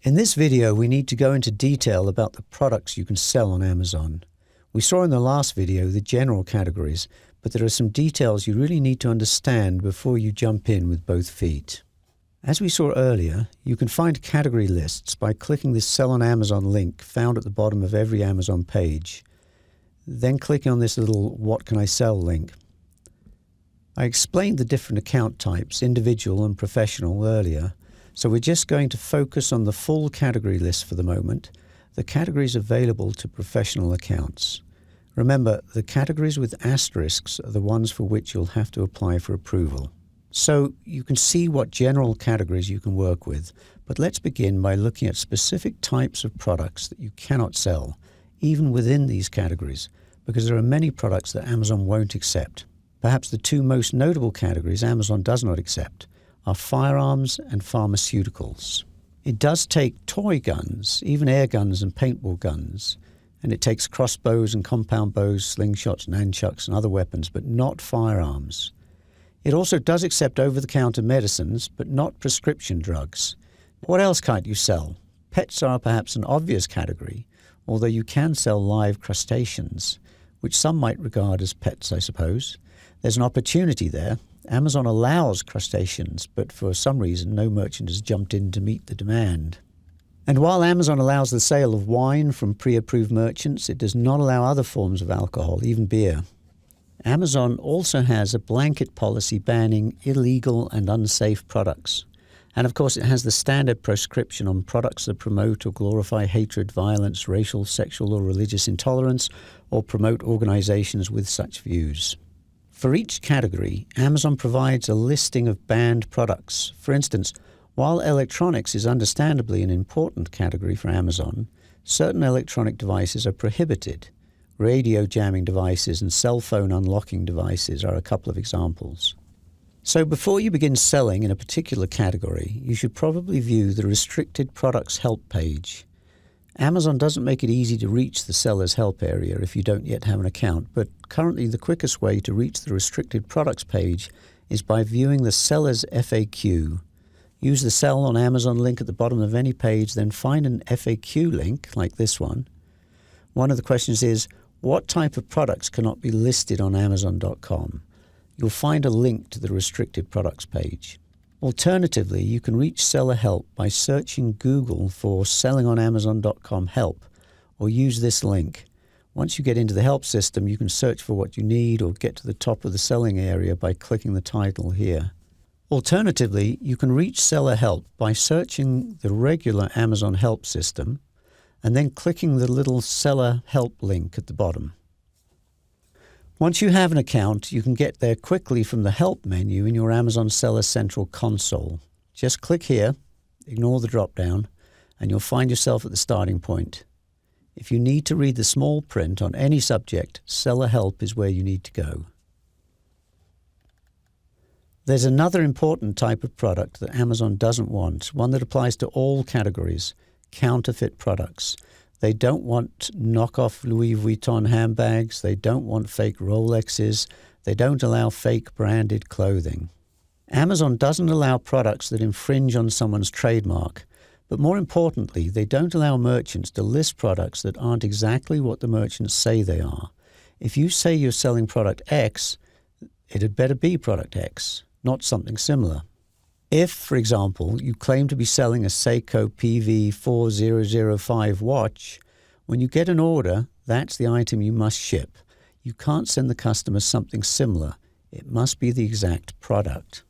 In this video, we need to go into detail about the products you can sell on Amazon. We saw in the last video the general categories, but there are some details you really need to understand before you jump in with both feet. As we saw earlier, you can find category lists by clicking the Sell on Amazon link found at the bottom of every Amazon page. Then clicking on this little What Can I Sell link. I explained the different account types, individual and professional, earlier, so we're just going to focus on the full category list for the moment, the categories available to professional accounts. Remember, the categories with asterisks are the ones for which you'll have to apply for approval. So you can see what general categories you can work with, but let's begin by looking at specific types of products that you cannot sell, even within these categories, because there are many products that Amazon won't accept. Perhaps the two most notable categories Amazon does not accept are firearms and pharmaceuticals. It does take toy guns, even air guns and paintball guns, and it takes crossbows and compound bows, slingshots, nunchucks and other weapons, but not firearms. It also does accept over-the-counter medicines, but not prescription drugs. What else can't you sell? Pets are perhaps an obvious category, although you can sell live crustaceans, which some might regard as pets, I suppose. There's an opportunity there. Amazon allows crustaceans, but for some reason no merchant has jumped in to meet the demand. And while Amazon allows the sale of wine from pre-approved merchants, it does not allow other forms of alcohol, even beer. Amazon also has a blanket policy banning illegal and unsafe products. And of course it has the standard proscription on products that promote or glorify hatred, violence, racial, sexual or religious intolerance, or promote organizations with such views. For each category, Amazon provides a listing of banned products. For instance, while electronics is understandably an important category for Amazon, certain electronic devices are prohibited. Radio jamming devices and cell phone unlocking devices are a couple of examples. So before you begin selling in a particular category, you should probably view the Restricted Products Help page. Amazon doesn't make it easy to reach the Seller's Help area if you don't yet have an account, but currently the quickest way to reach the Restricted Products page is by viewing the Seller's FAQ. Use the Sell on Amazon link at the bottom of any page, then find an FAQ link, like this one. One of the questions is, what type of products cannot be listed on Amazon.com? You'll find a link to the Restricted Products page. Alternatively, you can reach Seller Help by searching Google for Selling on Amazon.com help, or use this link. Once you get into the help system, you can search for what you need or get to the top of the selling area by clicking the title here. Alternatively, you can reach Seller Help by searching the regular Amazon help system and then clicking the little Seller Help link at the bottom. Once you have an account, you can get there quickly from the Help menu in your Amazon Seller Central console. Just click here, ignore the drop-down, and you'll find yourself at the starting point. If you need to read the small print on any subject, Seller Help is where you need to go. There's another important type of product that Amazon doesn't want, one that applies to all categories: counterfeit products. They don't want knockoff Louis Vuitton handbags. They don't want fake Rolexes. They don't allow fake branded clothing. Amazon doesn't allow products that infringe on someone's trademark. But more importantly, they don't allow merchants to list products that aren't exactly what the merchants say they are. If you say you're selling product X, it had better be product X, not something similar. If, for example, you claim to be selling a Seiko PV4005 watch, when you get an order, that's the item you must ship. You can't send the customer something similar. It must be the exact product.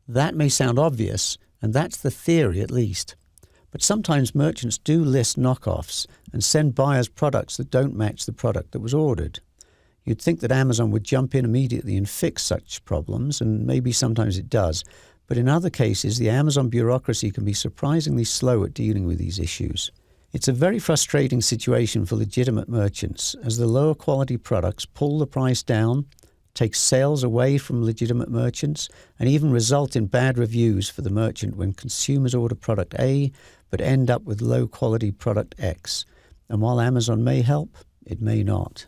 That may sound obvious, and that's the theory at least. But sometimes merchants do list knockoffs and send buyers products that don't match the product that was ordered. You'd think that Amazon would jump in immediately and fix such problems, and maybe sometimes it does. But in other cases, the Amazon bureaucracy can be surprisingly slow at dealing with these issues. It's a very frustrating situation for legitimate merchants, as the lower quality products pull the price down, take sales away from legitimate merchants, and even result in bad reviews for the merchant when consumers order product A but end up with low quality product X. And while Amazon may help, it may not.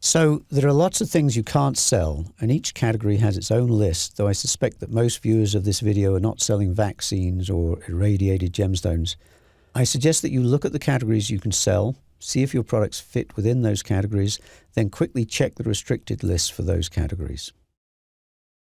So there are lots of things you can't sell, and each category has its own list, though I suspect that most viewers of this video are not selling vaccines or irradiated gemstones. I suggest that you look at the categories you can sell, see if your products fit within those categories, then quickly check the restricted list for those categories.